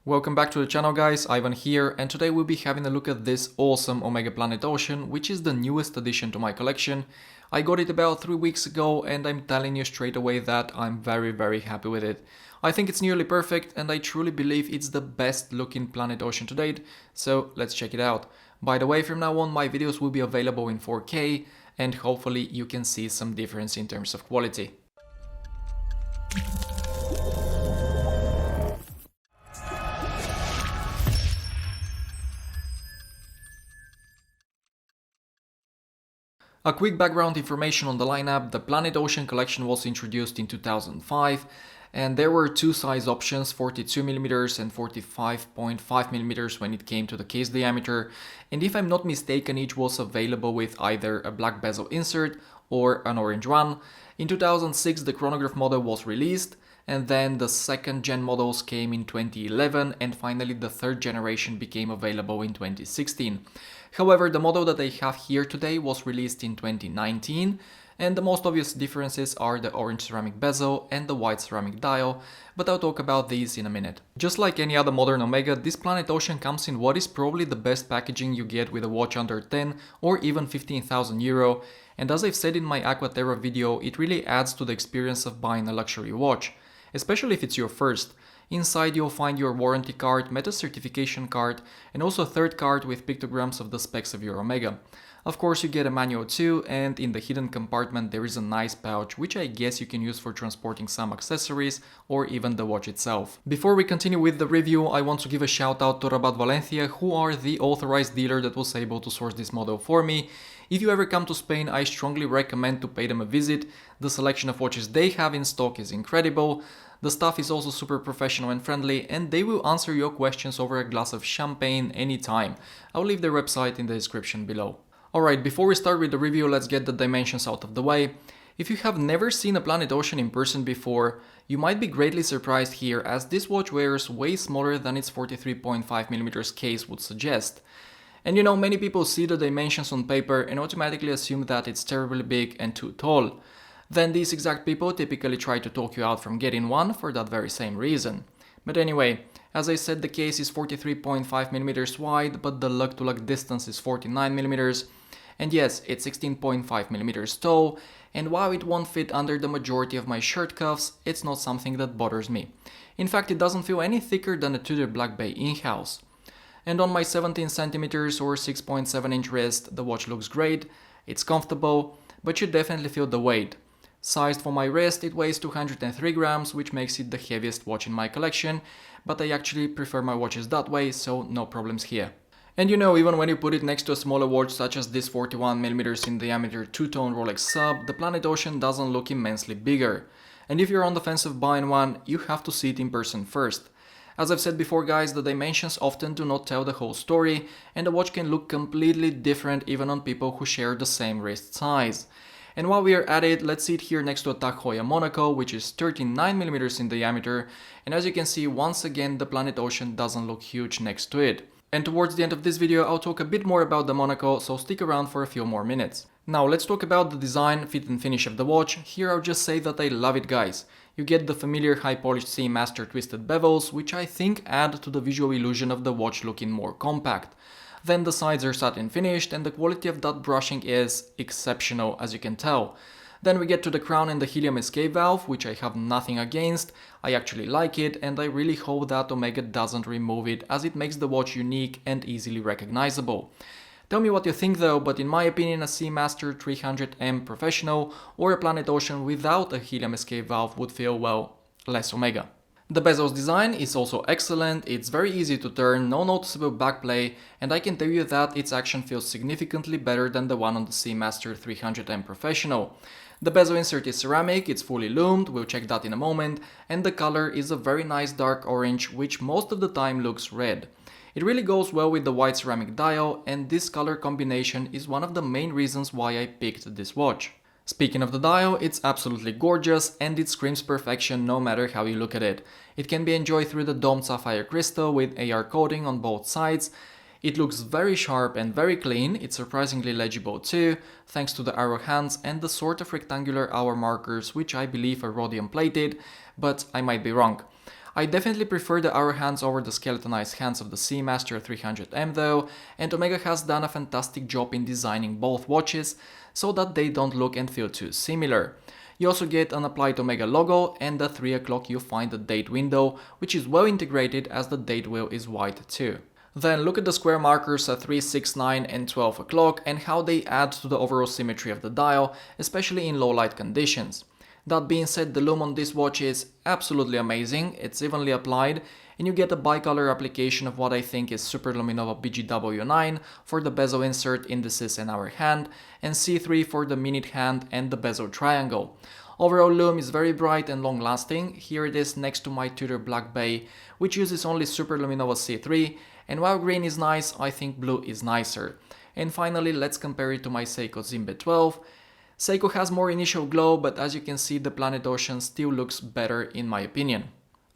Welcome back to the channel guys, Ivan here, and today we'll be having a look at this awesome Omega Planet Ocean, which is the newest addition to my collection. I got it about 3 weeks ago and I'm telling you straight away that I'm very happy with it. I think it's nearly perfect and I truly believe it's the best looking Planet Ocean to date, so let's check it out. By the way, from now on my videos will be available in 4K and hopefully you can see some difference in terms of quality. A quick background information on the lineup: the Planet Ocean collection was introduced in 2005 and there were two size options, 42mm and 45.5mm when it came to the case diameter, and if I'm not mistaken each was available with either a black bezel insert or an orange one. In 2006 the chronograph model was released, and then the second gen models came in 2011 and finally the third generation became available in 2016. However, the model that I have here today was released in 2019 and the most obvious differences are the orange ceramic bezel and the white ceramic dial, but I'll talk about these in a minute. Just like any other modern Omega, this Planet Ocean comes in what is probably the best packaging you get with a watch under 10 or even 15,000 euro, and as I've said in my Aquaterra video, it really adds to the experience of buying a luxury watch, especially if it's your first. Inside you'll find your warranty card, meta certification card, and also a third card with pictograms of the specs of your Omega. Of course you get a manual too, and in the hidden compartment there is a nice pouch which I guess you can use for transporting some accessories or even the watch itself. Before we continue with the review, I want to give a shout out to Rabat Valencia, who are the authorized dealer that was able to source this model for me. If you ever come to Spain, I strongly recommend to pay them a visit. The selection of watches they have in stock is incredible. The staff is also super professional and friendly, and they will answer your questions over a glass of champagne anytime. I'll leave their website in the description below. Alright, before we start with the review, let's get the dimensions out of the way. If you have never seen a Planet Ocean in person before, you might be greatly surprised here, as this watch wears way smaller than its 43.5mm case would suggest. And you know, many people see the dimensions on paper and automatically assume that it's terribly big and too tall. Then these exact people typically try to talk you out from getting one for that very same reason. But anyway, as I said, the case is 43.5mm wide, but the lug-to-lug distance is 49mm. And yes, it's 16.5mm tall, and while it won't fit under the majority of my shirt cuffs, it's not something that bothers me. In fact, it doesn't feel any thicker than a Tudor Black Bay in-house. And on my 17cm or 6.7-inch wrist, the watch looks great, it's comfortable, but you definitely feel the weight. Sized for my wrist, it weighs 203 grams, which makes it the heaviest watch in my collection, but I actually prefer my watches that way, so no problems here. And you know, even when you put it next to a smaller watch such as this 41mm in diameter two-tone Rolex sub, the Planet Ocean doesn't look immensely bigger. And if you're on the fence of buying one, you have to see it in person first. As I've said before guys, the dimensions often do not tell the whole story, and the watch can look completely different even on people who share the same wrist size. And while we are at it, let's see it here next to a Tag Heuer Monaco, which is 39mm in diameter, and as you can see, once again the Planet Ocean doesn't look huge next to it. And towards the end of this video I'll talk a bit more about the Monaco, so stick around for a few more minutes. Now let's talk about the design, fit and finish of the watch. Here I'll just say that I love it guys. You get the familiar high polished Seamaster twisted bevels, which I think add to the visual illusion of the watch looking more compact. Then the sides are satin finished and the quality of that brushing is exceptional, as you can tell. Then we get to the crown and the helium escape valve, which I have nothing against. I actually like it and I really hope that Omega doesn't remove it, as it makes the watch unique and easily recognizable. Tell me what you think though, but in my opinion a Seamaster 300M Professional or a Planet Ocean without a helium escape valve would feel, well, less Omega. The bezel's design is also excellent, it's very easy to turn, no noticeable backplay, and I can tell you that its action feels significantly better than the one on the Seamaster 300M Professional. The bezel insert is ceramic, it's fully lumed, we'll check that in a moment, and the color is a very nice dark orange, which most of the time looks red. It really goes well with the white ceramic dial, and this color combination is one of the main reasons why I picked this watch. Speaking of the dial, it's absolutely gorgeous and it screams perfection no matter how you look at it. It can be enjoyed through the domed sapphire crystal with AR coating on both sides. It looks very sharp and very clean, it's surprisingly legible too, thanks to the arrow hands and the sort of rectangular hour markers which I believe are rhodium plated, but I might be wrong. I definitely prefer the hour hands over the skeletonized hands of the Seamaster 300M though, and Omega has done a fantastic job in designing both watches so that they don't look and feel too similar. You also get an applied Omega logo, and at 3 o'clock you find the date window, which is well integrated as the date wheel is white too. Then look at the square markers at 3, 6, 9 and 12 o'clock and how they add to the overall symmetry of the dial, especially in low light conditions. That being said, the lume on this watch is absolutely amazing, it's evenly applied, and you get a bicolor application of what I think is Super Luminova BGW9 for the bezel insert, indices and hour hand, and C3 for the minute hand and the bezel triangle. Overall lume is very bright and long lasting. Here it is next to my Tudor Black Bay, which uses only Super Luminova C3, and while green is nice, I think blue is nicer. And finally, let's compare it to my Seiko Zimbe 12. Seiko has more initial glow, but as you can see, the Planet Ocean still looks better in my opinion.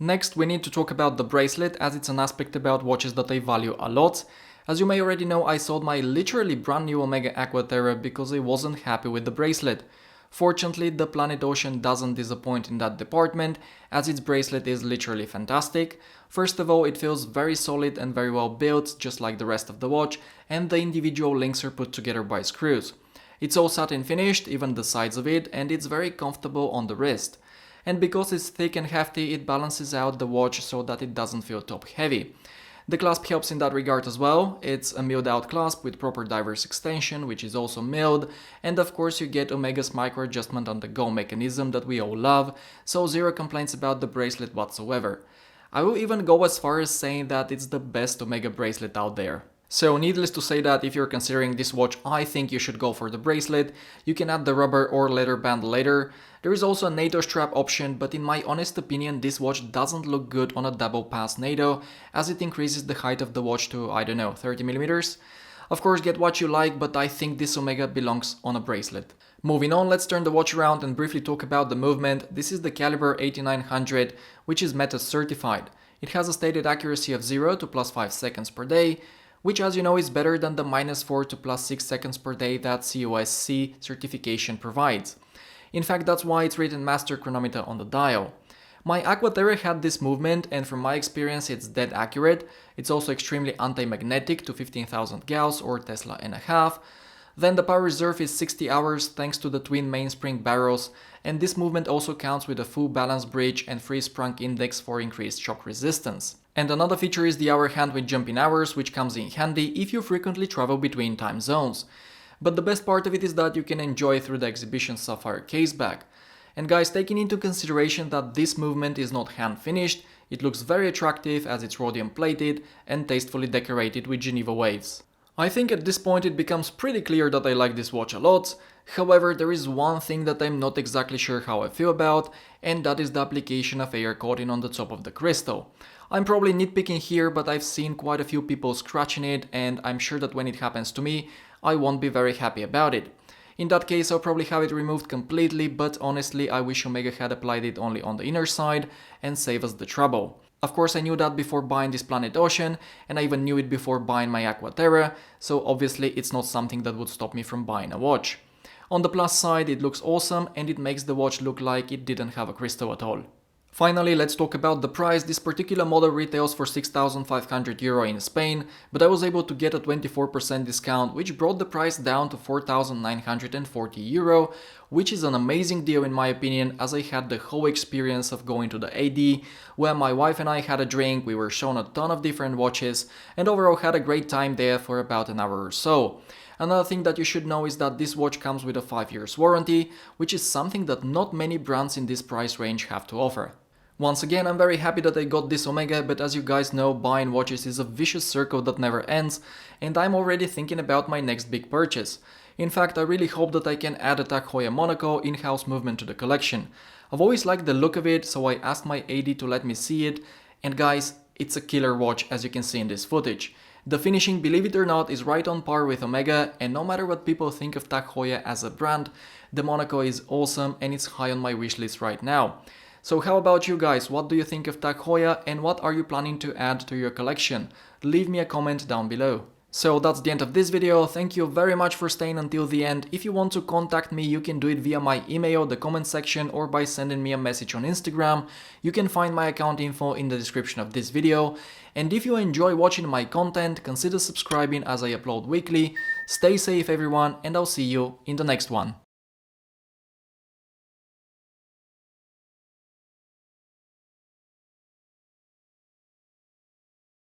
Next, we need to talk about the bracelet, as it's an aspect about watches that I value a lot. As you may already know, I sold my literally brand new Omega Aquaterra because I wasn't happy with the bracelet. Fortunately, the Planet Ocean doesn't disappoint in that department, as its bracelet is literally fantastic. First of all, it feels very solid and very well built, just like the rest of the watch, and the individual links are put together by screws. It's all satin finished, even the sides of it, and it's very comfortable on the wrist. And because it's thick and hefty, it balances out the watch so that it doesn't feel top heavy. The clasp helps in that regard as well. It's a milled out clasp with proper diverse extension, which is also milled, and of course you get Omega's micro adjustment on the go mechanism that we all love, so zero complaints about the bracelet whatsoever. I will even go as far as saying that it's the best Omega bracelet out there. So needless to say that if you're considering this watch, I think you should go for the bracelet. You can add the rubber or leather band later. There is also a NATO strap option, but in my honest opinion this watch doesn't look good on a double pass NATO, as it increases the height of the watch to, I don't know, 30mm. Of course, get what you like, but I think this Omega belongs on a bracelet. Moving on, let's turn the watch around and briefly talk about the movement. This is the caliber 8900, which is META certified. It has a stated accuracy of 0 to +5 seconds per day, which as you know is better than the -4 to +6 seconds per day that COSC certification provides. In fact, that's why it's rated Master Chronometer on the dial. My Aquaterra had this movement, and from my experience it's dead accurate. It's also extremely anti-magnetic to 15,000 gauss or Tesla and a half. Then the power reserve is 60 hours thanks to the twin mainspring barrels, and this movement also counts with a full balance bridge and free sprung index for increased shock resistance. And another feature is the hour hand with jumping hours, which comes in handy if you frequently travel between time zones. But the best part of it is that you can enjoy it through the exhibition sapphire caseback. And guys, taking into consideration that this movement is not hand finished, it looks very attractive as it's rhodium plated and tastefully decorated with Geneva waves. I think at this point it becomes pretty clear that I like this watch a lot. However, there is one thing that I'm not exactly sure how I feel about, and that is the application of air coating on the top of the crystal. I'm probably nitpicking here, but I've seen quite a few people scratching it, and I'm sure that when it happens to me, I won't be very happy about it. In that case, I'll probably have it removed completely, but honestly, I wish Omega had applied it only on the inner side and save us the trouble. Of course, I knew that before buying this Planet Ocean, and I even knew it before buying my Aquaterra, so obviously it's not something that would stop me from buying a watch. On the plus side, it looks awesome and it makes the watch look like it didn't have a crystal at all. Finally, let's talk about the price. This particular model retails for €6,500 in Spain, but I was able to get a 24% discount, which brought the price down to €4,940, which is an amazing deal in my opinion, as I had the whole experience of going to the AD, where my wife and I had a drink, we were shown a ton of different watches, and overall had a great time there for about an hour or so. Another thing that you should know is that this watch comes with a 5 years warranty, which is something that not many brands in this price range have to offer. Once again, I'm very happy that I got this Omega, but as you guys know, buying watches is a vicious circle that never ends, and I'm already thinking about my next big purchase. In fact, I really hope that I can add a Tag Heuer Monaco in-house movement to the collection. I've always liked the look of it, so I asked my AD to let me see it, and guys, it's a killer watch as you can see in this footage. The finishing, believe it or not, is right on par with Omega, and no matter what people think of Tag Heuer as a brand, the Monaco is awesome and it's high on my wishlist right now. So how about you guys? What do you think of Tag Heuer and what are you planning to add to your collection? Leave me a comment down below. So that's the end of this video. Thank you very much for staying until the end. If you want to contact me, you can do it via my email, the comment section, or by sending me a message on Instagram. You can find my account info in the description of this video. And if you enjoy watching my content, consider subscribing as I upload weekly. Stay safe everyone, and I'll see you in the next one.